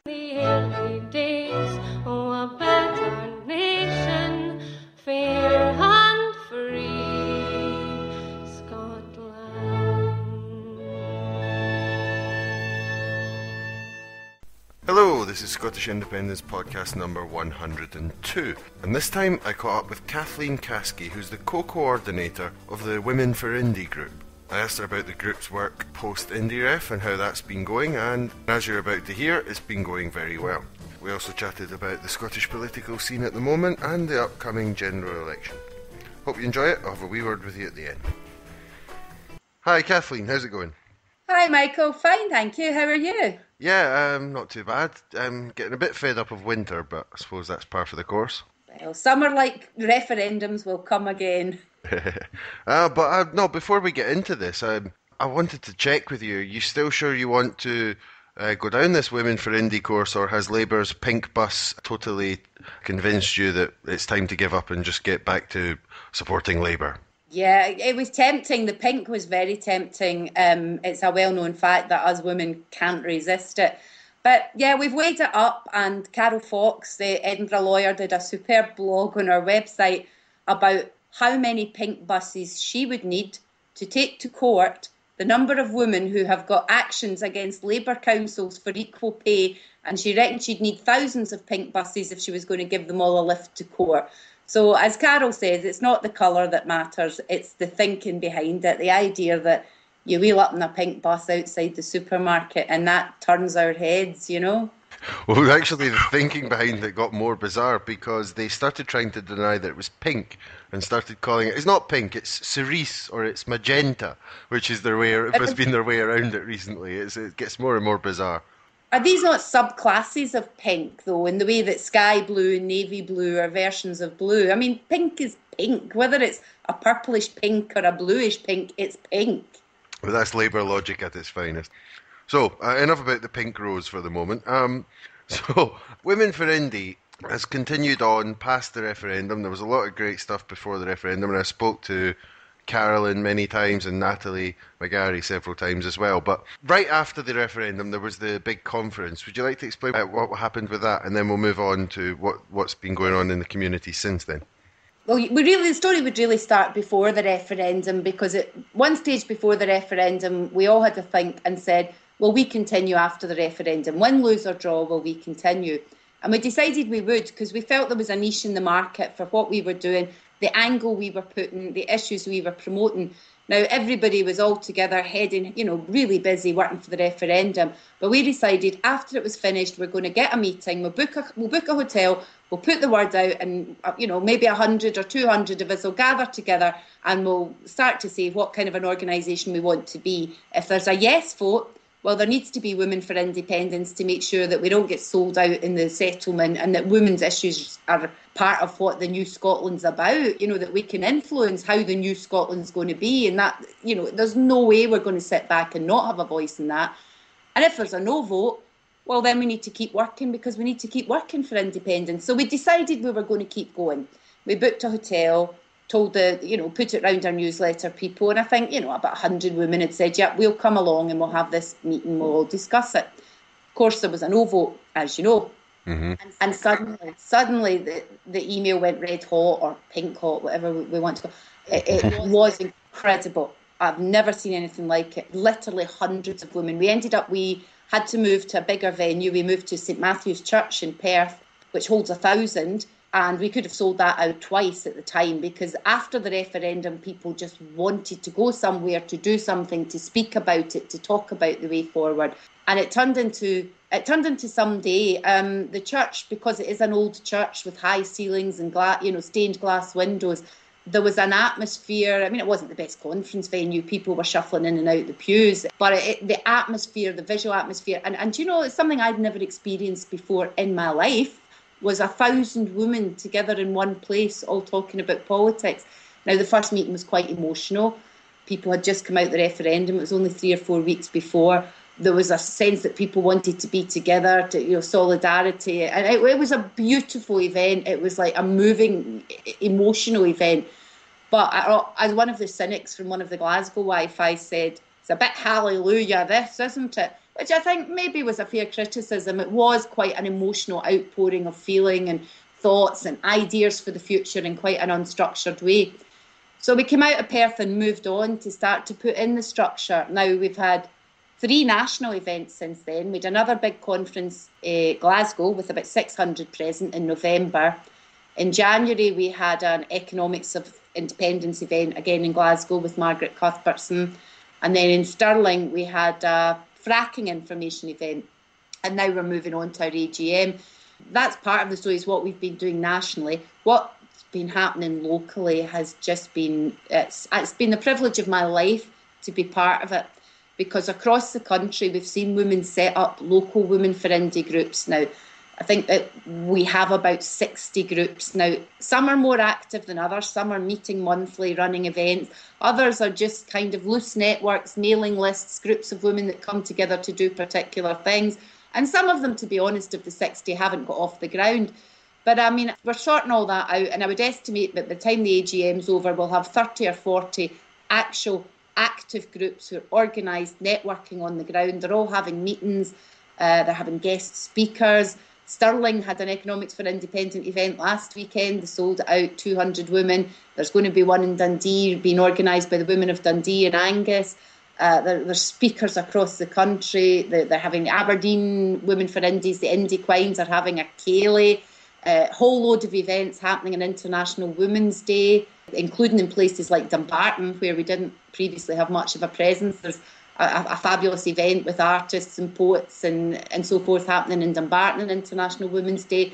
The early days, oh, a better nation, fair and free, Scotland. Hello, this is Scottish Independence podcast number 102, and this time I caught up with Kathleen Caskie, who's the co-coordinator of the Women for Indie group. I asked her about the group's work post-IndieRef and how that's been going, and as you're about to hear, it's been going very well. We also chatted about the Scottish political scene at the moment and the upcoming general election. Hope you enjoy it. I'll have a wee word with you at the end. Hi Kathleen, how's it going? Hi Michael, fine thank you, how are you? Yeah, not too bad. Getting a bit fed up of winter, but I suppose that's par for the course. Well, summer like referendums will come again. No, before we get into this, I wanted to check with you. You still sure you want to go down this Women for Indie course, or has Labour's pink bus totally convinced you that it's time to give up and just get back to supporting Labour? Yeah, it was tempting. The pink was very tempting. It's a well-known fact that us women can't resist it. But yeah, we've weighed it up, and Carol Fox, the Edinburgh lawyer, did a superb blog on our website about how many pink buses she would need to take to court the number of women who have got actions against Labour councils for equal pay, and she reckoned she'd need thousands of pink buses if she was going to give them all a lift to court. So as Carol says, it's not the colour that matters, it's the thinking behind it, the idea that you wheel up in a pink bus outside the supermarket and that turns our heads, you know. Well, actually, the thinking behind it got more bizarre because they started trying to deny that it was pink and started calling it, it's not pink, it's cerise or it's magenta, which is has been their way around it recently. It gets more and more bizarre. Are these not subclasses of pink, though, in the way that sky blue and navy blue are versions of blue? I mean, pink is pink. Whether it's a purplish pink or a bluish pink, it's pink. Well, that's Labour logic at its finest. So, enough about the pink rose for the moment. So, Women for Indie has continued on past the referendum. There was a lot of great stuff before the referendum, and I spoke to Carolyn many times and Natalie McGarry several times as well. But right after the referendum, there was the big conference. Would you like to explain what happened with that, and then we'll move on to what's been going on in the community since then? Well, the story would really start before the referendum, because at one stage before the referendum, we all had to think and said, will we continue after the referendum? Win, lose or draw, will we continue? And we decided we would, because we felt there was a niche in the market for what we were doing, the angle we were putting, the issues we were promoting. Now, everybody was all together heading, really busy working for the referendum. But we decided after it was finished, we're going to get a meeting, we'll book a hotel, we'll put the word out, and, maybe 100 or 200 of us will gather together and we'll start to say what kind of an organisation we want to be. If there's a yes vote, well, there needs to be Women for Independence to make sure that we don't get sold out in the settlement, and that women's issues are part of what the new Scotland's about, that we can influence how the new Scotland's going to be, and that, there's no way we're going to sit back and not have a voice in that. And if there's a no vote, well, then we need to keep working, because we need to keep working for independence. So we decided we were going to keep going. We booked a hotel, told put it round our newsletter people, and I think, about 100 women had said, yeah, we'll come along and we'll have this meeting, we'll all discuss it. Of course, there was a no vote, as you know. Mm-hmm. And suddenly the email went red hot or pink hot, whatever we want to go. It was incredible. I've never seen anything like it. Literally hundreds of women. We had to move to a bigger venue. We moved to St Matthew's Church in Perth, which holds 1,000. And we could have sold that out twice at the time, because after the referendum, people just wanted to go somewhere, to do something, to speak about it, to talk about the way forward. And it turned into some day. The church, because it is an old church with high ceilings and stained glass windows, there was an atmosphere. I mean, it wasn't the best conference venue. People were shuffling in and out the pews. But the atmosphere, the visual atmosphere, and it's something I'd never experienced before in my life, was 1,000 women together in one place, all talking about politics. Now, the first meeting was quite emotional. People had just come out the referendum. It was only 3 or 4 weeks before. There was a sense that people wanted to be together, solidarity. And it was a beautiful event. It was like a moving, emotional event. But as one of the cynics from one of the Glasgow Wi-Fi said, it's a bit hallelujah this, isn't it? which I think maybe was a fair criticism. It was quite an emotional outpouring of feeling and thoughts and ideas for the future in quite an unstructured way. So we came out of Perth and moved on to start to put in the structure. Now we've had 3 national events since then. We had another big conference, Glasgow, with about 600 present in November. In January, we had an Economics of Independence event, again in Glasgow, with Margaret Cuthbertson. And then in Stirling, we had a fracking information event. And now we're moving on to our AGM. That's part of the story, is what we've been doing nationally. What's been happening locally has just been, it's been the privilege of my life to be part of it. Because across the country, we've seen women set up local Women for Indie groups now. I think that we have about 60 groups now. Some are more active than others. Some are meeting monthly, running events. Others are just kind of loose networks, mailing lists, groups of women that come together to do particular things. And some of them, to be honest, of the 60 haven't got off the ground. But I mean, we're sorting all that out. And I would estimate that by the time the AGM's over, we'll have 30 or 40 actual active groups who are organised, networking on the ground. They're all having meetings, they're having guest speakers. Stirling had an Economics for Independent event last weekend. They sold it out, 200 women. There's going to be one in Dundee, being organised by the Women of Dundee and Angus. There's speakers across the country. They're having Aberdeen Women for Indies, the Indie Quines are having a Ceilidh. A whole load of events happening on International Women's Day, including in places like Dumbarton, where we didn't previously have much of a presence. There's a fabulous event with artists and poets and so forth happening in Dumbarton on International Women's Day.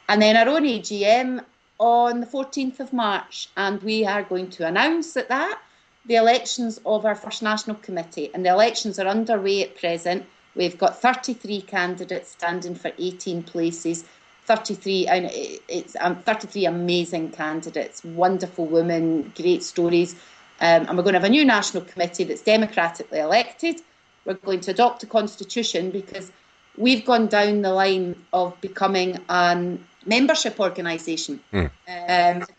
And then our own AGM on the 14th of March. And we are going to announce at that the elections of our first national committee. And the elections are underway at present. We've got 33 candidates standing for 18 places. 33 amazing candidates, wonderful women, great stories. And we're going to have a new national committee that's democratically elected. We're going to adopt a constitution because we've gone down the line of becoming a membership organisation,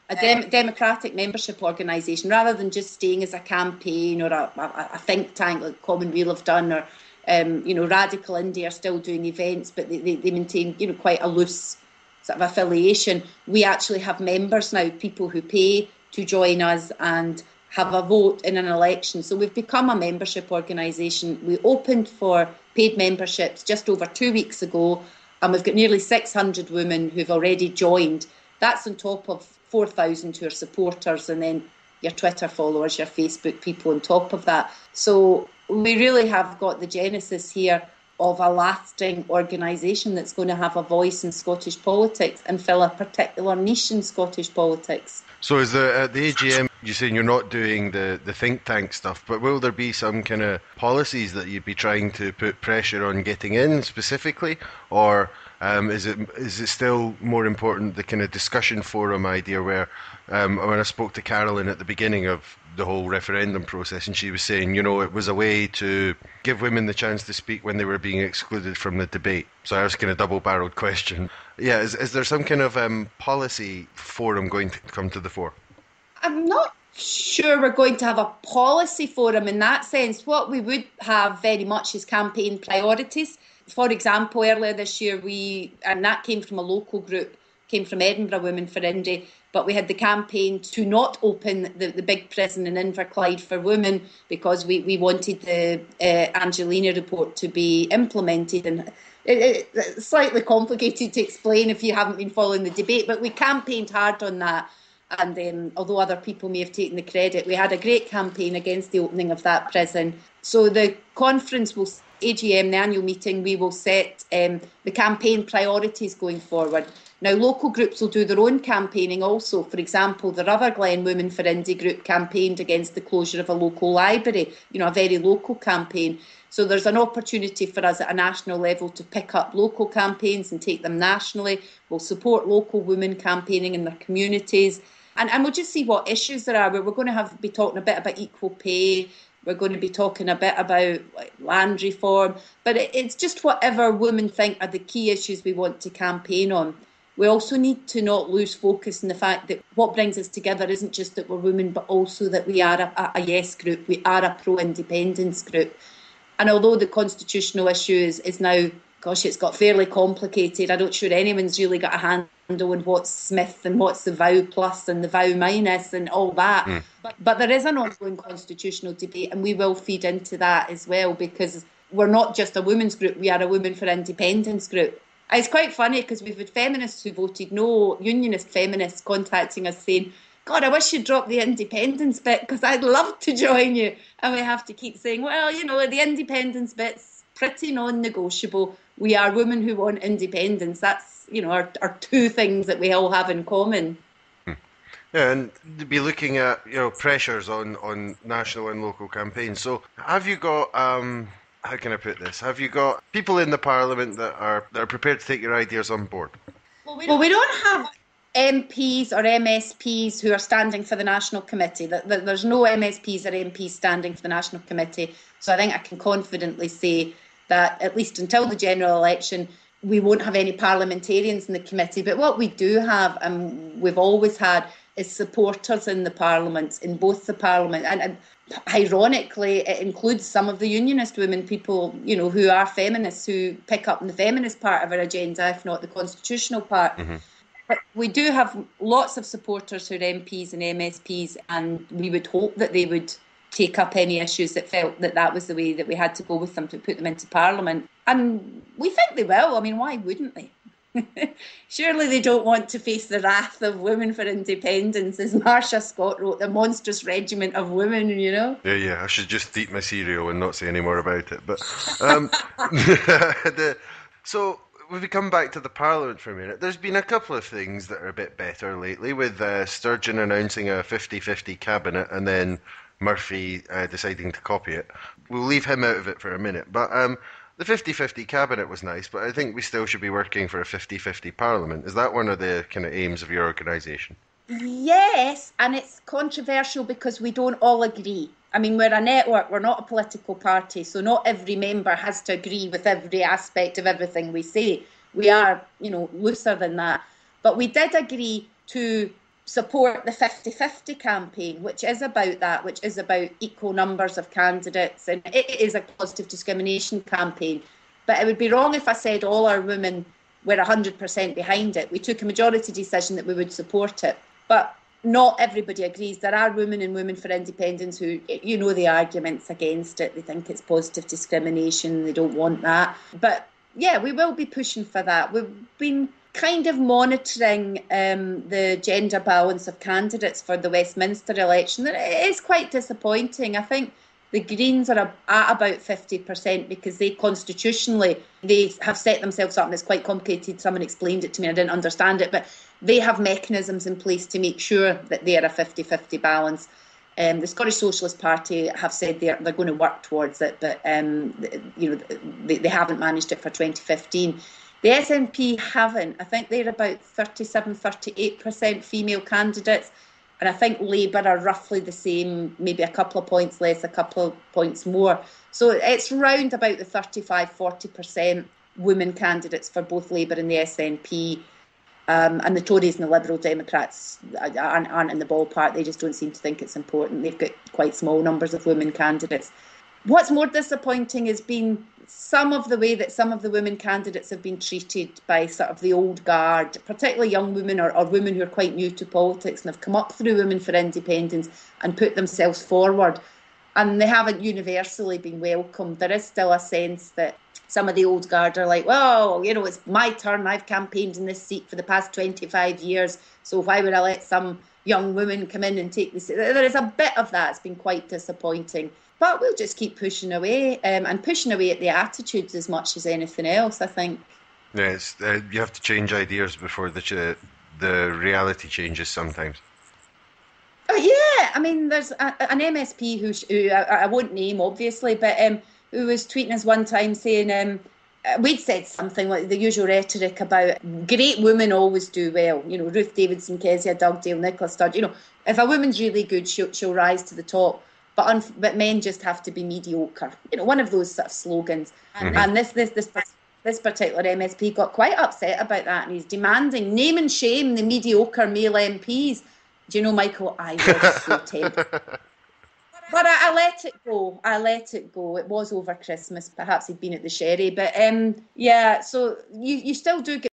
democratic membership organisation, rather than just staying as a campaign or a think tank like Commonweal have done, or Radical India are still doing events, but they maintain quite a loose sort of affiliation. We actually have members now, people who pay to join us and have a vote in an election. So we've become a membership organisation. We opened for paid memberships just over 2 weeks ago, and we've got nearly 600 women who've already joined. That's on top of 4,000 who are supporters, and then your Twitter followers, your Facebook people on top of that. So we really have got the genesis here of a lasting organisation that's going to have a voice in Scottish politics and fill a particular niche in Scottish politics. So is at the AGM, you're saying you're not doing the think tank stuff, but will there be some kind of policies that you'd be trying to put pressure on getting in specifically, or is it still more important the kind of discussion forum idea where when I spoke to Carolyn at the beginning of the whole referendum process, and she was saying, it was a way to give women the chance to speak when they were being excluded from the debate. So I was kind of double-barreled question. Yeah, is there some kind of policy forum going to come to the fore? I'm not sure we're going to have a policy forum in that sense. What we would have very much is campaign priorities. For example, earlier this year, and that came from a local group, came from Edinburgh Women for Indie, but we had the campaign to not open the big prison in Inverclyde for women because we wanted the Angelina report to be implemented. And it's slightly complicated to explain if you haven't been following the debate, but we campaigned hard on that. And although other people may have taken the credit, we had a great campaign against the opening of that prison. So the conference will, AGM, the annual meeting, we will set the campaign priorities going forward. Now, local groups will do their own campaigning also. For example, the Rutherglen Women for Indie group campaigned against the closure of a local library, a very local campaign. So there's an opportunity for us at a national level to pick up local campaigns and take them nationally. We'll support local women campaigning in their communities. And we'll just see what issues there are. We're going to be talking a bit about equal pay. We're going to be talking a bit about land reform. But it's just whatever women think are the key issues we want to campaign on. We also need to not lose focus in the fact that what brings us together isn't just that we're women, but also that we are a yes group. We are a pro-independence group. And although the constitutional issue is now, gosh, it's got fairly complicated. I'm not sure anyone's really got a handle on what's Smith and what's the vow plus and the vow minus and all that. But there is an ongoing constitutional debate, and we will feed into that as well, because we're not just a women's group, we are a Women for Independence group. It's quite funny because we've had feminists who voted no, unionist feminists contacting us saying, God, I wish you'd drop the independence bit because I'd love to join you. And we have to keep saying, well, the independence bit's pretty non-negotiable. We are women who want independence. That's, our two things that we all have in common. Yeah, and to be looking at, pressures on national and local campaigns. So have you got, how can I put this? Have you got people in the Parliament that are prepared to take your ideas on board? Well, we don't have MPs or MSPs who are standing for the National Committee. There's no MSPs or MPs standing for the National Committee. So I think I can confidently say that at least until the general election, we won't have any parliamentarians in the committee. But what we do have, and we've always had, is supporters in the Parliament, in both the Parliament. And ironically, it includes some of the unionist women, people, who are feminists, who pick up in the feminist part of our agenda, if not the constitutional part. Mm-hmm. But we do have lots of supporters who are MPs and MSPs, and we would hope that they would take up any issues that felt that was the way that we had to go with them to put them into Parliament. And we think they will. I mean, why wouldn't they? Surely they don't want to face the wrath of Women for Independence, as Marcia Scott wrote, the monstrous regiment of women, Yeah, I should just eat my cereal and not say any more about it. But so if we come back to the Parliament for a minute, there's been a couple of things that are a bit better lately, with Sturgeon announcing a 50-50 cabinet and then Murphy deciding to copy it. We'll leave him out of it for a minute, but the 50-50 cabinet was nice, but I think we still should be working for a 50-50 Parliament. Is that one of the kind of aims of your organisation? Yes, and it's controversial because we don't all agree. I mean, we're a network, we're not a political party, so not every member has to agree with every aspect of everything we say. We are, looser than that. But we did agree to support the 50-50 campaign, which is about that, which is about equal numbers of candidates, and it is a positive discrimination campaign. But it would be wrong if I said all our women were 100% behind it. We took a majority decision that we would support it, but not everybody agrees. There are women and Women for Independence who, the arguments against it. They think it's positive discrimination, they don't want that. But yeah, we will be pushing for that. We've been kind of monitoring the gender balance of candidates for the Westminster election. It is quite disappointing. I think the Greens are at about 50% because they constitutionally, they have set themselves up, and it's quite complicated. Someone explained it to me, I didn't understand it, but they have mechanisms in place to make sure that they are a 50-50 balance. The Scottish Socialist Party have said they're going to work towards it, but they haven't managed it for 2015. The SNP haven't. I think they're about 37-38% female candidates, and I think Labour are roughly the same, maybe a couple of points less, a couple of points more. So it's round about the 35-40% women candidates for both Labour and the SNP. And the Tories and the Liberal Democrats aren't in the ballpark. They just don't seem to think it's important. They've got quite small numbers of women candidates. What's more disappointing has been some of the way that some of the women candidates have been treated by sort of the old guard, particularly young women or women who are quite new to politics and have come up through Women for Independence and put themselves forward. And they haven't universally been welcomed. There is still a sense that some of the old guard are like, well, it's my turn. I've campaigned in this seat for the past 25 years. So why would I let some young woman come in and take this? There is a bit of that. It's been quite disappointing. But we'll just keep pushing away and pushing away at the attitudes as much as anything else, I think. Yes, you have to change ideas before the reality changes sometimes. Yeah, I mean, there's an MSP who I won't name, obviously, but who was tweeting us one time saying we'd said something like the usual rhetoric about great women always do well. Ruth Davidson, Kezia Dugdale, Nicola Sturgeon. If a woman's really good, she'll rise to the top. But men just have to be mediocre. One of those sort of slogans. Mm-hmm. And this particular MSP got quite upset about that, and he's demanding name and shame the mediocre male MPs. Do you know, Michael, I was so tempted. But I let it go. I let it go. It was over Christmas. Perhaps he'd been at the sherry. But yeah, so you still do get